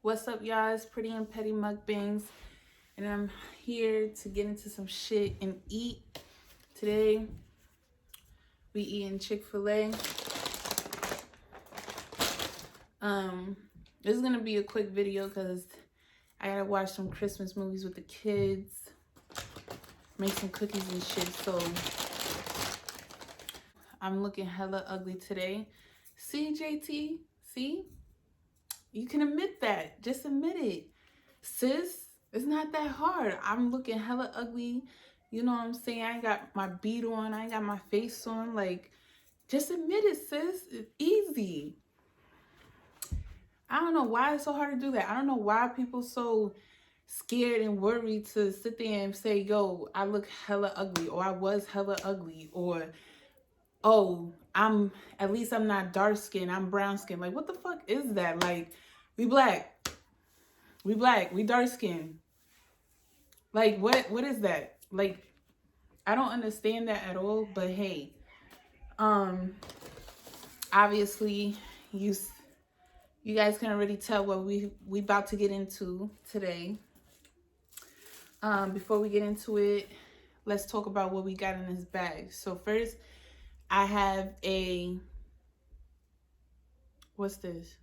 What's up, y'all? It's Pretty and Petty Mukbangs, and I'm here to get into some shit and eat. Today, we eating Chick-fil-A. This is gonna be a quick video because I gotta watch some Christmas movies with the kids, make some cookies and shit. So I'm looking hella ugly today. See, JT? See? You can admit that. Just admit it. Sis, it's not that hard. I'm looking hella ugly. You know what I'm saying? I ain't got my beat on. I ain't got my face on. Like, just admit it, sis. It's easy. I don't know why it's so hard to do that. I don't know why people so scared and worried to sit there and say, yo, I look hella ugly, or I was hella ugly, or oh, at least I'm not dark skinned, I'm brown skinned. Like, what the fuck is that? Like, we black, we dark skinned. Like, what is that? Like, I don't understand that at all. But hey, obviously you guys can already tell what we about to get into today. Before we get into it, let's talk about what we got in this bag. So first, I have what's this?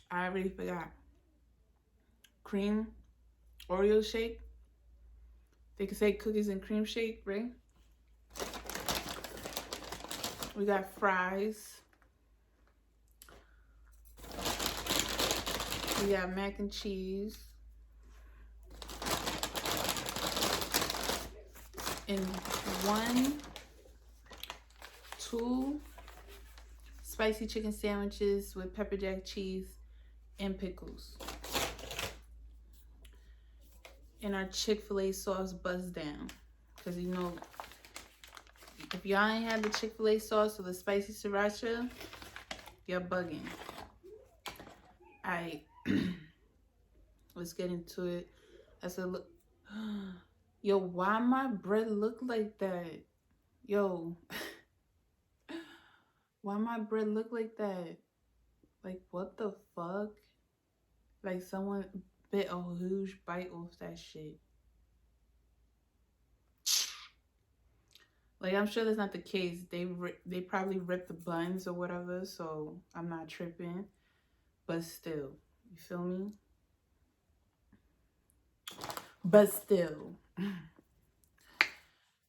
I already forgot. Cream Oreo shake. They could say cookies and cream shake, right? We got fries. We got mac and cheese. And 2 spicy chicken sandwiches with pepper jack cheese and pickles. And our Chick-fil-A sauce buzzed down. Because you know, if y'all ain't had the Chick-fil-A sauce or the spicy sriracha, you're bugging. Alright. Let's get into it. I said, look. Yo, why my bread look like that? Yo. Why my bread look like that? Like, what the fuck? Like, someone bit a huge bite off that shit. Like, I'm sure that's not the case. They probably ripped the buns or whatever, so I'm not tripping. But still, you feel me? But still.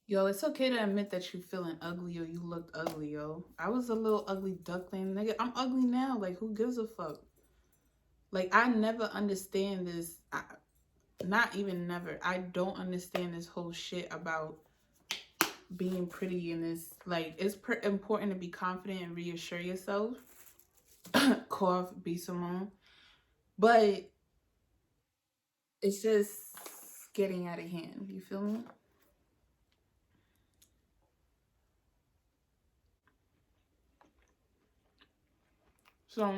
Yo, it's okay to admit that you're feeling ugly or you looked ugly, yo. I was a little ugly duckling. Nigga, I'm ugly now. Like, who gives a fuck? Like, I never understand this. Not even never. I don't understand this whole shit about being pretty in this. Like, it's important to be confident and reassure yourself. Cough, be Simone. But it's just getting out of hand. You feel me? So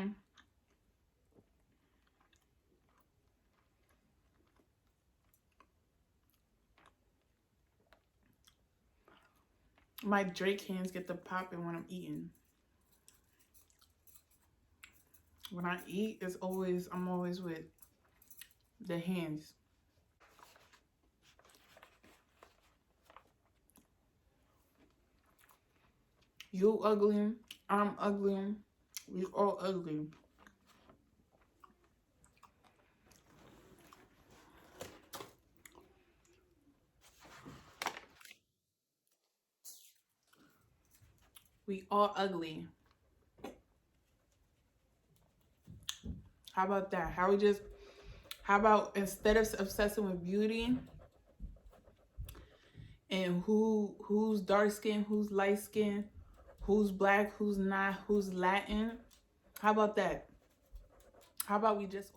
my Drake hands get the popping when I'm eating. When I eat, I'm always with the hands. You ugly, I'm ugly, we all ugly. We all ugly. How about that? How about instead of obsessing with beauty and who's dark skin, who's light skin, who's black, who's not, who's Latin, how about that? How about we just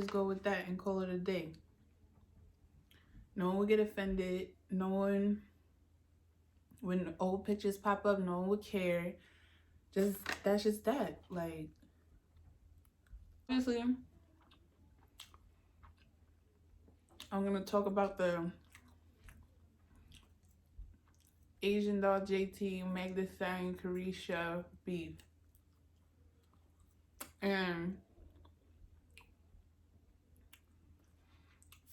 go with that and call it a day? No one would get offended. No one, when old pictures pop up, no one would care. That's just that. Like, obviously, I'm gonna talk about the Asian Doll, JT, Meg Thee Stallion, Carisha, beef. And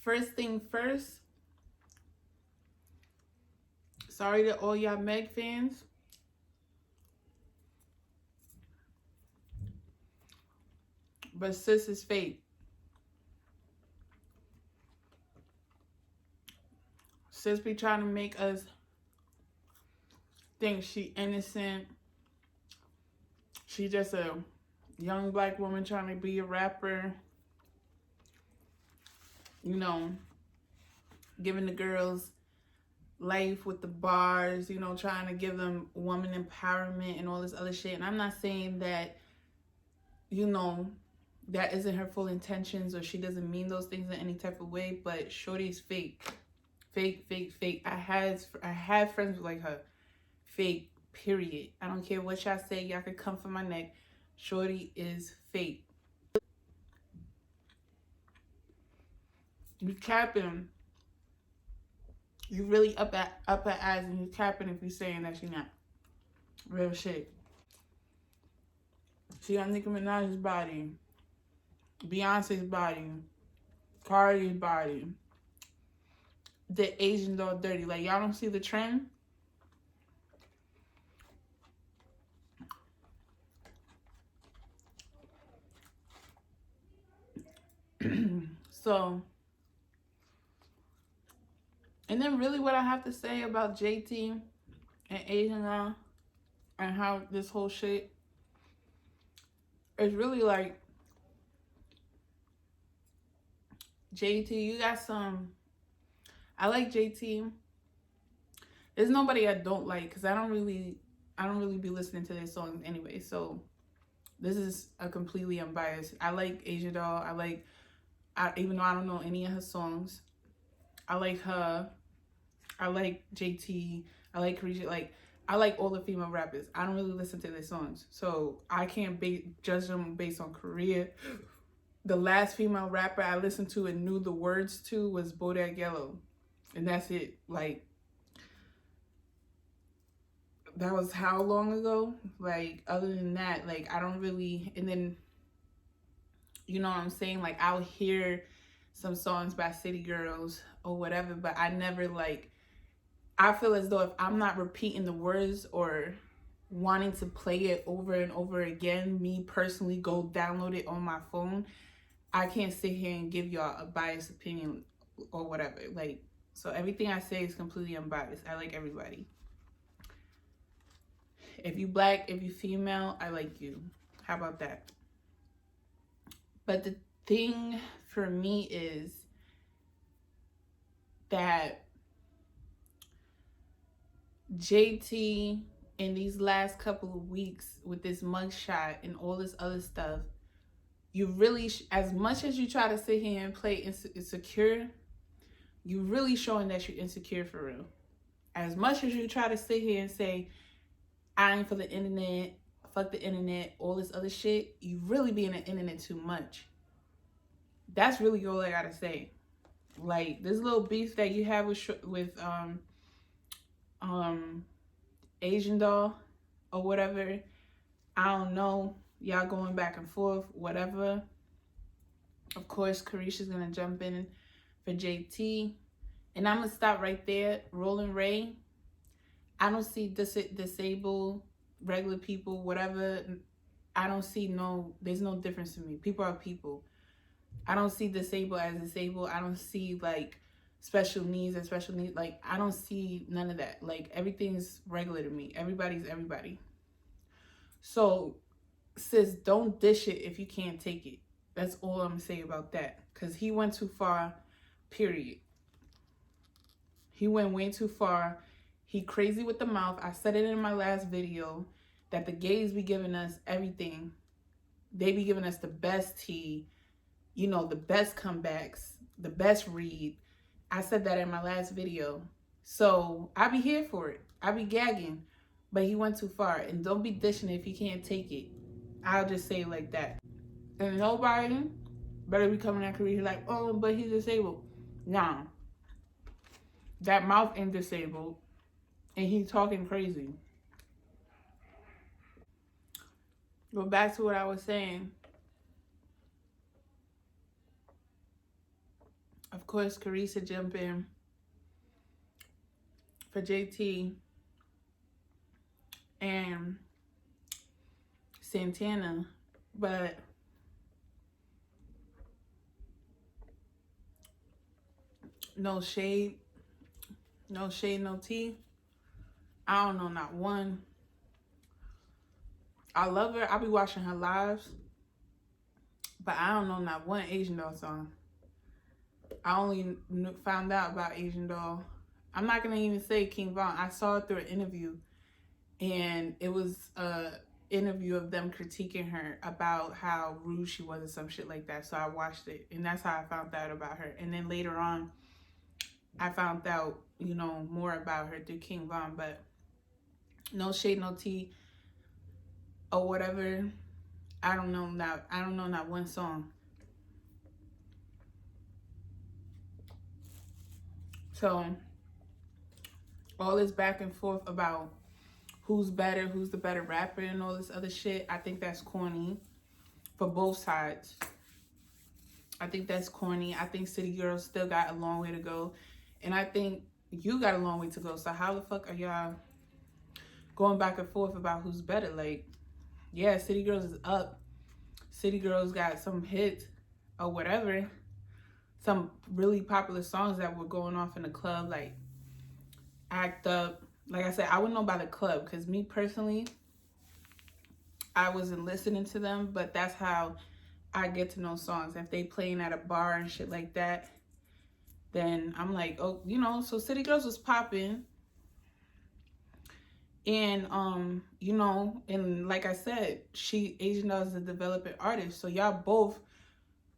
first thing first, sorry to all y'all Meg fans. But sis is fake. Sis be trying to make us think she innocent. She just a young black woman trying to be a rapper. You know, giving the girls life with the bars, you know, trying to give them woman empowerment and all this other shit. And I'm not saying that, you know, that isn't her full intentions or she doesn't mean those things in any type of way, but shorty's fake. Fake, fake, fake. I had friends like her. Fake, period. I don't care what y'all say. Y'all could come for my neck. Shorty is fake. You capping. You really up her ass and you capping if you saying that she not. Real shit. She got Nicki Minaj's body, Beyonce's body, Cardi's body. The Asian Doll dirty. Like, y'all don't see the trend? So, and then really what I have to say about JT and Asian Doll and how this whole shit is really like, JT, you got some, I like JT. There's nobody I don't like because I don't really be listening to their songs anyway. So this is a completely unbiased. I like Asia Doll. Even though I don't know any of her songs, I like her. I like JT. I like Carisha. Like, I like all the female rappers. I don't really listen to their songs, so I can't judge them based on career. The last female rapper I listened to and knew the words to was Bodak Yellow, and that's it. Like, that was how long ago? Like, other than that, like, I don't really. And then, you know what I'm saying? Like, I'll hear some songs by City Girls or whatever, but I never, like, I feel as though if I'm not repeating the words or wanting to play it over and over again, me personally go download it on my phone, I can't sit here and give y'all a biased opinion or whatever. Like, so everything I say is completely unbiased. I like everybody. If you black, if you female, I like you. How about that? But the thing for me is that JT in these last couple of weeks with this mugshot and all this other stuff, you really, as much as you try to sit here and play insecure, you really showing that you're insecure for real. As much as you try to sit here and say, I ain't for the internet, fuck the internet, all this other shit, you really be in the internet too much. That's really all I gotta say. Like, this little beef that you have with Asian Doll or whatever, I don't know. Y'all going back and forth, whatever. Of course, Carisha's gonna jump in for JT. And I'm gonna stop right there. Roland Ray, I don't see disabled, regular people, whatever. I don't see there's no difference to me. People are people. I don't see disabled as disabled. I don't see, like, special needs as special needs. Like, I don't see none of that. Like, everything's regular to me. Everybody's everybody. So, sis, don't dish it if you can't take it. That's all I'm gonna say about that. Because he went too far, period. He went way too far. He crazy with the mouth. I said it in my last video that the gays be giving us everything. They be giving us the best tea, you know, the best comebacks, the best read. I said that in my last video. So I be here for it. I be gagging. But he went too far. And don't be dishing it if he can't take it. I'll just say it like that. And nobody better be coming at Carisha like, oh, but he's disabled. Nah. That mouth ain't disabled. and he talking crazy. But back to what I was saying. Of course, Carissa jumped in for JT and Santana, but no shade, no shade, no tea. I don't know, not one. I love her. I'll be watching her lives, but I don't know not one Asian Doll song. I only found out about Asian Doll. I'm not gonna even say King Von. I saw it through an interview, and it was a interview of them critiquing her about how rude she was or some shit like that. So I watched it, and that's how I found out about her. And then later on, I found out, you know, more about her through King Von. But no shade, no tea, or whatever. I don't know not one song. So all this back and forth about who's better, who's the better rapper, and all this other shit, I think that's corny for both sides. I think that's corny. I think City Girls still got a long way to go. And I think you got a long way to go. So how the fuck are y'all going back and forth about who's better? Like, yeah, City Girls is up. City Girls got some hits or whatever. Some really popular songs that were going off in the club, like Act Up. Like I said, I wouldn't know about the club because me personally, I wasn't listening to them, but that's how I get to know songs. If they playing at a bar and shit like that, then I'm like, oh, you know, so City Girls was popping. And you know, and like I said, Asian Doll is a developing artist. So y'all both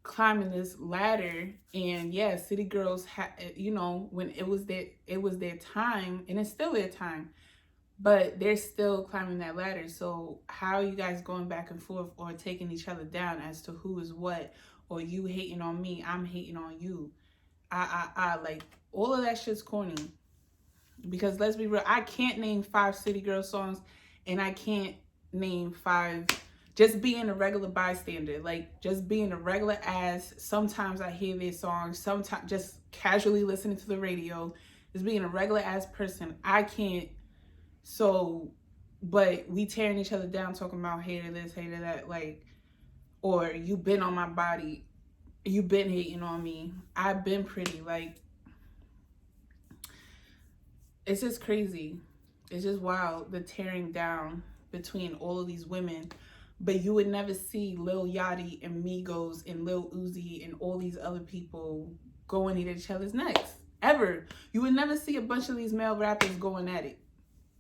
climbing this ladder. And yeah, City Girls you know, when it was their time, and it's still their time. But they're still climbing that ladder. So how are you guys going back and forth or taking each other down as to who is what? Or you hating on me, I'm hating on you. Like, all of that shit's corny. Because let's be real, I can't name 5 City Girl songs, and I can't name 5 just being a regular bystander. Like, just being a regular ass. Sometimes I hear their songs, sometimes just casually listening to the radio. Just being a regular ass person. I can't. So, but we tearing each other down, talking about hater this, hater that, like, or you been on my body, you been hating on me, I've been pretty, like, it's just crazy. It's just wild, the tearing down between all of these women. But you would never see Lil Yachty and Migos and Lil Uzi and all these other people going at each other's necks. Ever. You would never see a bunch of these male rappers going at it.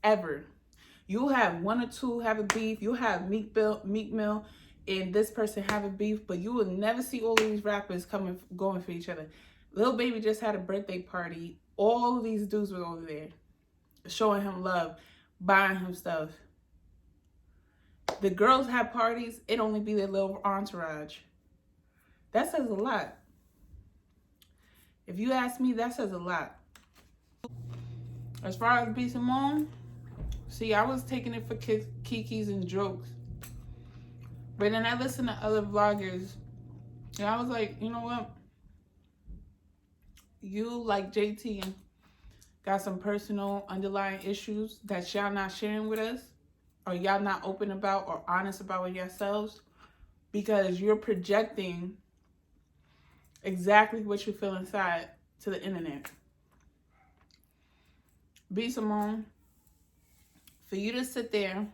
Ever. You'll have one or two have a beef. You'll have Meek Mill and this person have a beef, but you will never see all of these rappers going for each other. Lil Baby just had a birthday party. All of these dudes were over there showing him love, buying him stuff. The girls have parties, it only be their little entourage. That says a lot. If you ask me, that says a lot. As far as B. Simone, see, I was taking it for kikis and jokes. But then I listened to other vloggers, and I was like, you know what? You, like JT, got some personal underlying issues that y'all not sharing with us, or y'all not open about or honest about with yourselves, because you're projecting exactly what you feel inside to the internet. B. Simone, for you to sit there,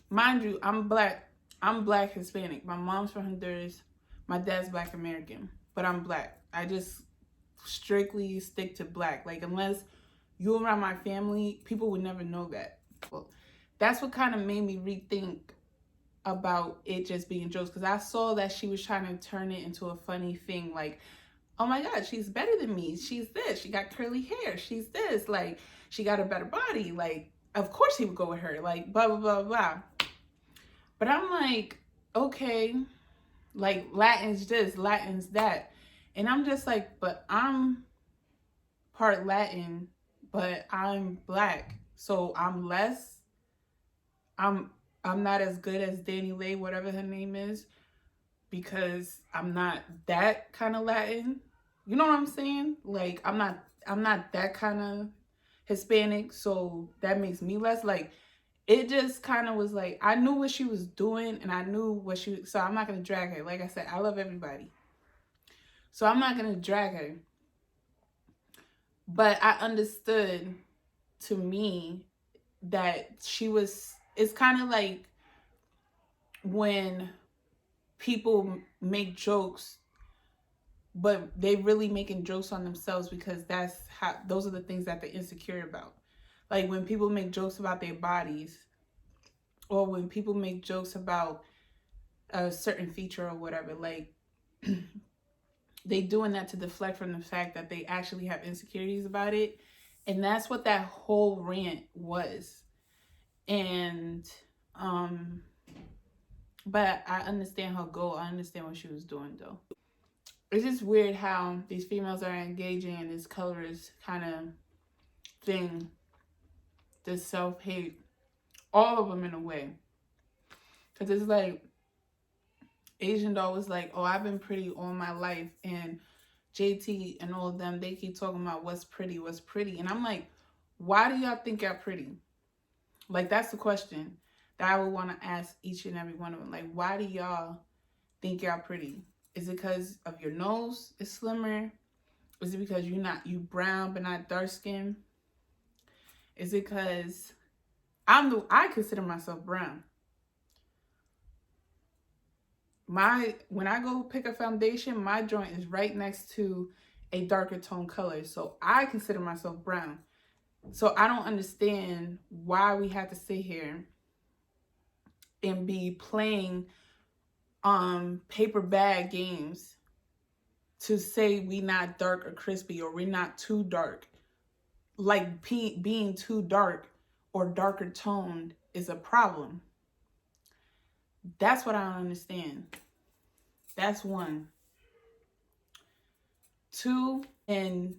mind you, I'm black Hispanic. My mom's from Honduras, my dad's Black American, but I'm black. I just strictly stick to black. Like, unless you around my family, people would never know that. Well, that's what kind of made me rethink about it just being jokes, because I saw that she was trying to turn it into a funny thing, like, oh my God, she's better than me, she's this, she got curly hair, she's this, like, she got a better body, like, of course he would go with her, like, blah, blah, blah, blah. But I'm like, okay, like, Latin's this, Latin's that. And I'm just like, but I'm part Latin, but I'm black, so I'm I'm not as good as Danny Lay, whatever her name is, because I'm not that kind of Latin. You know what I'm saying? Like I'm not that kind of Hispanic, so that makes me less like it just kind of was like I knew what she was doing and I knew what she so I'm not going to drag her. Like I said, I love everybody. So I'm not going to drag her. But I understood to me that she was it's kind of like when people make jokes but they really making jokes on themselves because that's how those are the things that they're insecure about. Like when people make jokes about their bodies or when people make jokes about a certain feature or whatever, like they doing that to deflect from the fact that they actually have insecurities about it. And that's what that whole rant was. And but I understand her goal. I understand what she was doing though. It's just weird how these females are engaging in this colorist kind of thing, this self-hate, all of them in a way. Because it's like Asian doll was like, oh, I've been pretty all my life, and JT and all of them, they keep talking about what's pretty, what's pretty. And I'm like, why do y'all think y'all pretty? Like, that's the question that I would want to ask each and every one of them. Like, why do y'all think y'all pretty? Is it because of your nose is slimmer? Is it because you brown but not dark skin? Is it because I consider myself brown. When I go pick a foundation, my joint is right next to a darker tone color. So I consider myself brown. So I don't understand why we have to sit here and be playing paper bag games to say we not dark or crispy or we're not too dark. Like being too dark or darker toned is a problem. That's what I don't understand. That's one. Two, and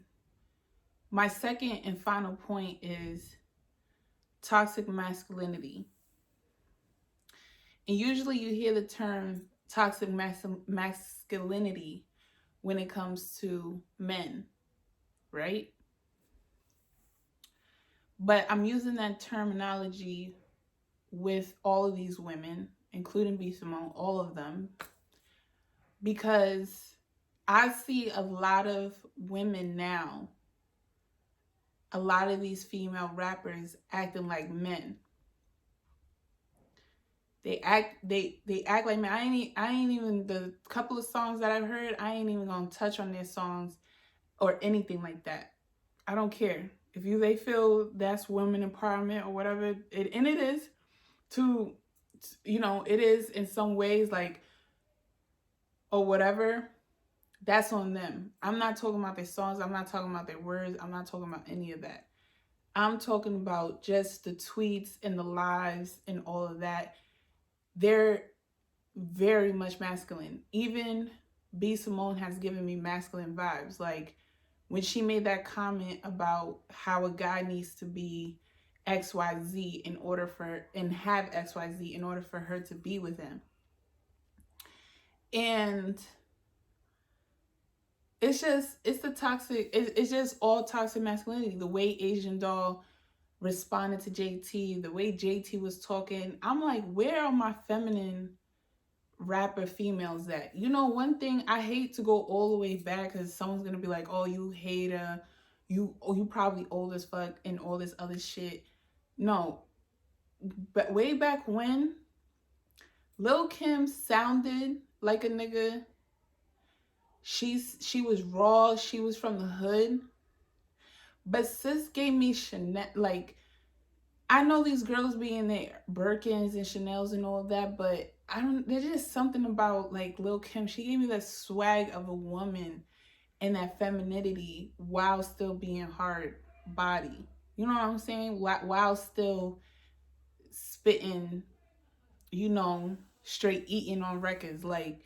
my second and final point is toxic masculinity. And usually you hear the term toxic masculinity when it comes to men, right? But I'm using that terminology with all of these women, including B. Simone, all of them, because I see a lot of women now, a lot of these female rappers acting like men. They act like men. I ain't even the couple of songs that I've heard, I ain't even gonna touch on their songs or anything like that. I don't care. If they feel that's women empowerment or whatever, and it is to it is in some ways like or whatever, that's on them. I'm not talking about their songs, I'm not talking about their words, I'm not talking about any of that. I'm talking about just the tweets and the lives and all of that. They're very much masculine. Even B. Simone has given me masculine vibes. Like when she made that comment about how a guy needs to be XYZ in order for and have XYZ in order for her to be with him. And it's the toxic, it's just all toxic masculinity. The way Asian Doll responded to JT, the way JT was talking, I'm like, where are my feminine rapper females at? One thing, I hate to go all the way back because someone's gonna be like, oh, you hater, you probably old as fuck and all this other shit. No, but way back when Lil Kim sounded like a nigga, she was raw, she was from the hood, but sis gave me Chanel. Like, I know these girls be in their Birkins and Chanels and all that, but there's just something about like Lil Kim. She gave me that swag of a woman and that femininity while still being hard body. You know what I'm saying? While still spitting, straight eating on records. Like,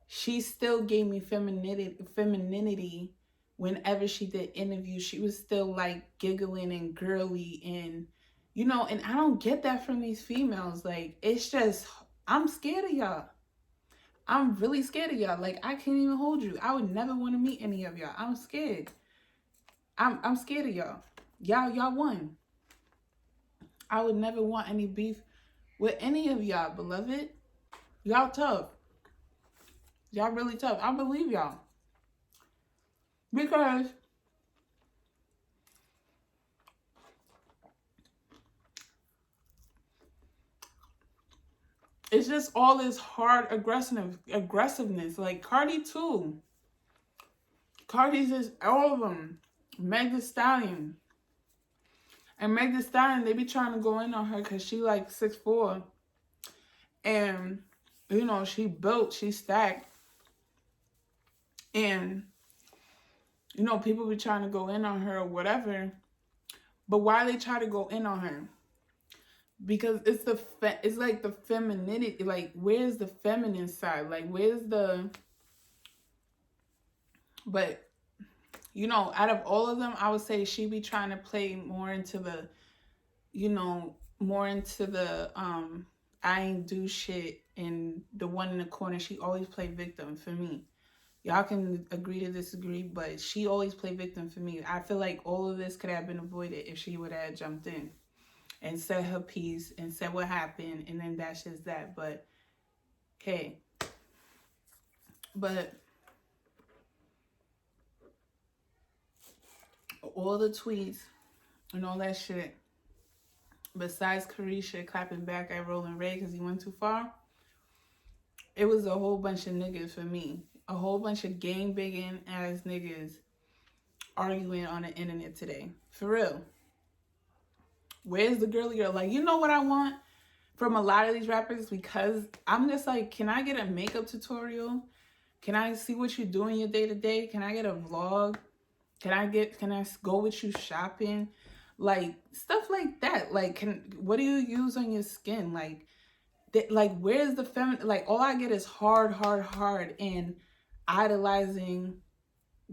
she still gave me femininity whenever she did interviews, she was still like giggling and girly, and and I don't get that from these females. Like, it's just, I'm scared of y'all. I'm really scared of y'all. Like, I can't even hold you. I would never want to meet any of y'all. I'm scared. I'm scared of y'all. Y'all won. I would never want any beef with any of y'all, beloved. Y'all tough. Y'all really tough. I believe y'all. Because it's just all this hard aggressiveness. Like Cardi too. Cardi's just all of them. Meg Thee Stallion. And Meg Thee Stallion, they be trying to go in on her because she like 6'4". And, she built, she stacked. And, people be trying to go in on her or whatever. But why they try to go in on her? Because it's like the femininity. Like, where's the feminine side? Like, where's the... But, out of all of them, I would say she be trying to play more into the, I ain't do shit, and the one in the corner, she always play victim for me. Y'all can agree to disagree, but she always play victim for me. I feel like all of this could have been avoided if she would have jumped in and said her piece and said what happened, and then that's just that. But, hey. But all the tweets and all that shit, besides Carisha clapping back at Rolling Ray because he went too far, it was a whole bunch of niggas for me. A whole bunch of gang bigging ass niggas arguing on the internet today. For real. Where's the girly girl? Like, you know what I want from a lot of these rappers? Because I'm just like, can I get a makeup tutorial? Can I see what you do in your day to day? Can I get a vlog? Can I go with you shopping? Like, stuff like that. Like, what do you use on your skin? Like, where's the feminine? Like, all I get is hard, and idolizing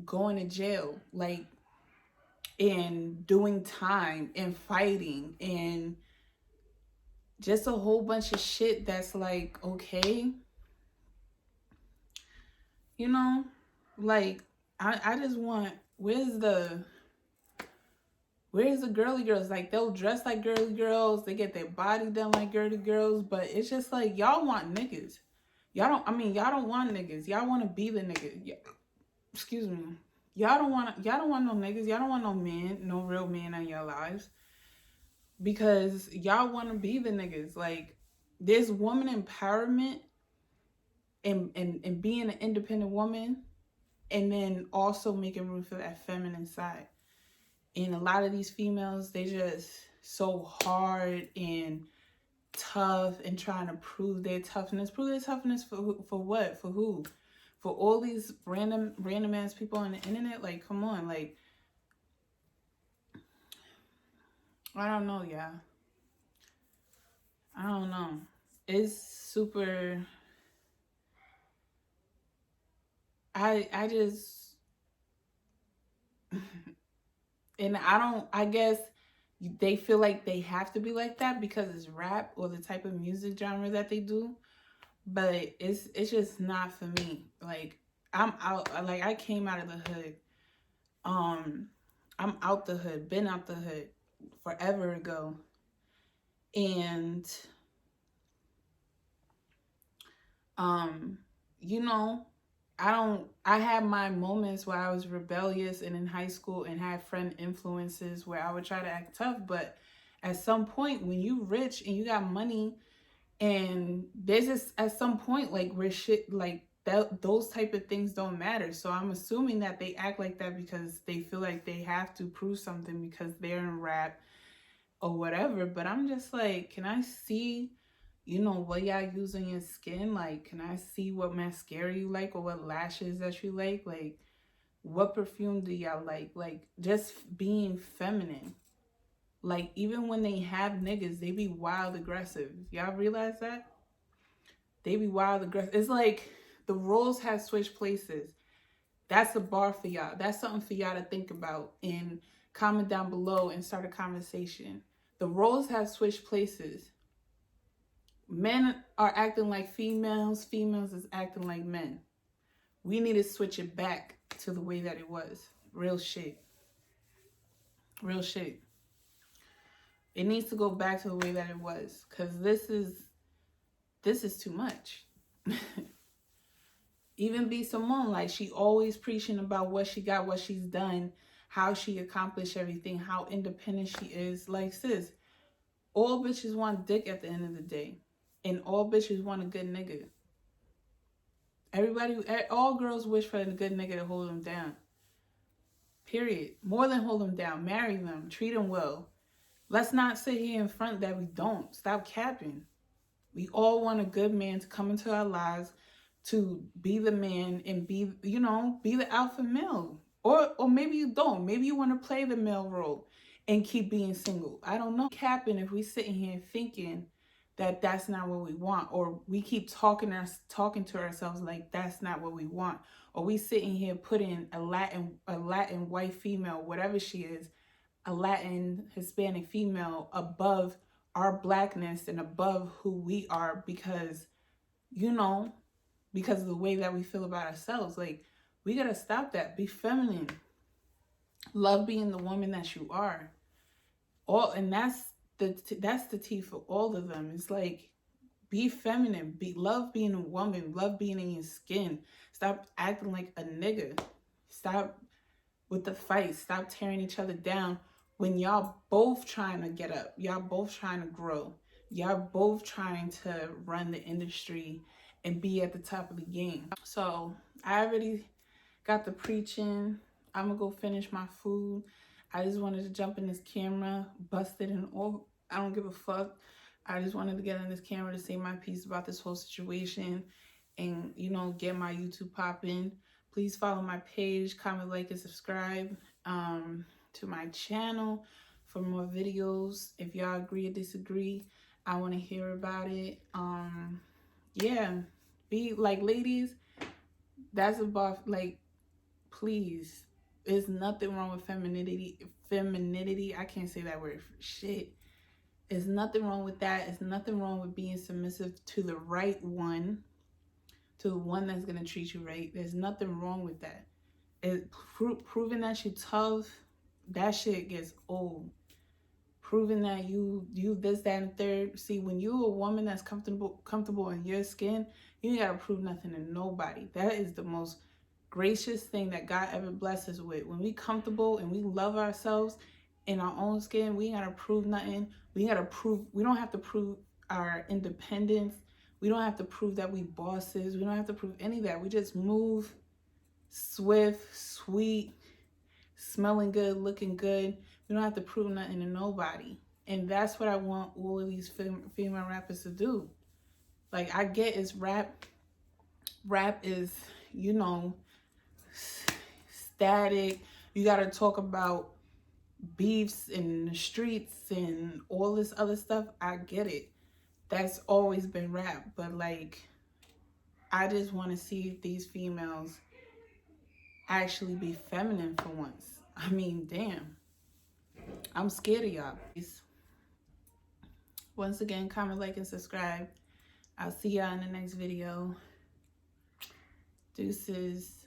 going to jail. Like, and doing time and fighting and just a whole bunch of shit that's like, okay. Like, I just want, where's the girly girls? Like, they'll dress like girly girls, they get their body done like girly girls, but it's just like, y'all want niggas. Y'all don't want niggas. Y'all want to be the nigga. Excuse me. Y'all don't want no niggas. Y'all don't want no man, no real man in your lives. Because y'all want to be the niggas. Like, there's woman empowerment and being an independent woman, and then also making room for that feminine side. And a lot of these females, they just so hard and tough and trying to prove their toughness. Prove their toughness for what? For who? For all these random ass people on the internet? Like, come on. Like, I don't know, y'all. I don't know. It's super... I just... And I guess they feel like they have to be like that because it's rap or the type of music genre that they do. But it's just not for me. Like, I'm out. Like, I came out of the hood. I'm out the hood. Been out the hood forever ago. And I had my moments where I was rebellious and in high school and had friend influences where I would try to act tough. But at some point, when you rich and you got money, and there's just at some point like where shit like that, those type of things don't matter. So I'm assuming that they act like that because they feel like they have to prove something because they're in rap or whatever. But I'm just like, can I see, what y'all use on your skin? Like, can I see what mascara you like or what lashes that you like? Like, what perfume do y'all like? Like, just being feminine. Like, even when they have niggas, they be wild aggressive. Y'all realize that? They be wild aggressive. It's like the roles have switched places. That's a bar for y'all. That's something for y'all to think about, and comment down below and start a conversation. The roles have switched places. Men are acting like females. Females is acting like men. We need to switch it back to the way that it was. Real shit. Real shit. It needs to go back to the way that it was, because this is too much. Even be Simone, like, she always preaching about what she got, what she's done, how she accomplished everything, how independent she is. Like, sis, all bitches want dick at the end of the day, and all bitches want a good nigga. All girls wish for a good nigga to hold them down. Period. More than hold them down. Marry them. Treat them well. Let's not sit here in front that we don't. Stop capping. We all want a good man to come into our lives, to be the man and be the alpha male. Or maybe you don't. Maybe you want to play the male role and keep being single. I don't know. Capping if we sitting here thinking that that's not what we want, or we keep talking to ourselves like that's not what we want, or we sitting here putting a Latin white female, whatever she is, a Latin Hispanic female above our blackness and above who we are because of the way that we feel about ourselves. Like, we gotta stop that. Be feminine. Love being the woman that you are. And that's the tea for all of them. It's like, be feminine. Love being a woman. Love being in your skin. Stop acting like a nigga. Stop with the fight. Stop tearing each other down when y'all both trying to get up. Y'all both trying to grow. Y'all both trying to run the industry and be at the top of the game. So I already got the preaching. I'm gonna go finish my food. I just wanted to jump in this camera, busted and all. I don't give a fuck. I just wanted to get in this camera to say my piece about this whole situation and, get my YouTube popping. Please follow my page, comment, like, and subscribe to my channel for more videos. If y'all agree or disagree, I want to hear about it. Yeah, be like, ladies, that's about, like, please, there's nothing wrong with femininity. I can't say that word for shit. There's nothing wrong with that. There's nothing wrong with being submissive to the right one, to the one that's gonna treat you right. There's nothing wrong with that. Proving that you tough, that shit gets old. Proving that you this, that, and third. See, when you're a woman that's comfortable in your skin, you ain't gotta prove nothing to nobody. That is the most gracious thing that God ever blessed us with. When we comfortable and we love ourselves in our own skin, we ain't gotta prove nothing. We don't have to prove our independence. We don't have to prove that we bosses. We don't have to prove any of that. We just move swift, sweet, smelling good, looking good. We don't have to prove nothing to nobody. And that's what I want all of these female rappers to do. Like, I get it's rap. Rap is, static. You got to talk about beefs in the streets and all this other stuff. I get it. That's always been rap. But, like, I just want to see these females actually be feminine for once. I mean, damn. I'm scared of y'all. Once again, comment, like, and subscribe. I'll see y'all in the next video. Deuces.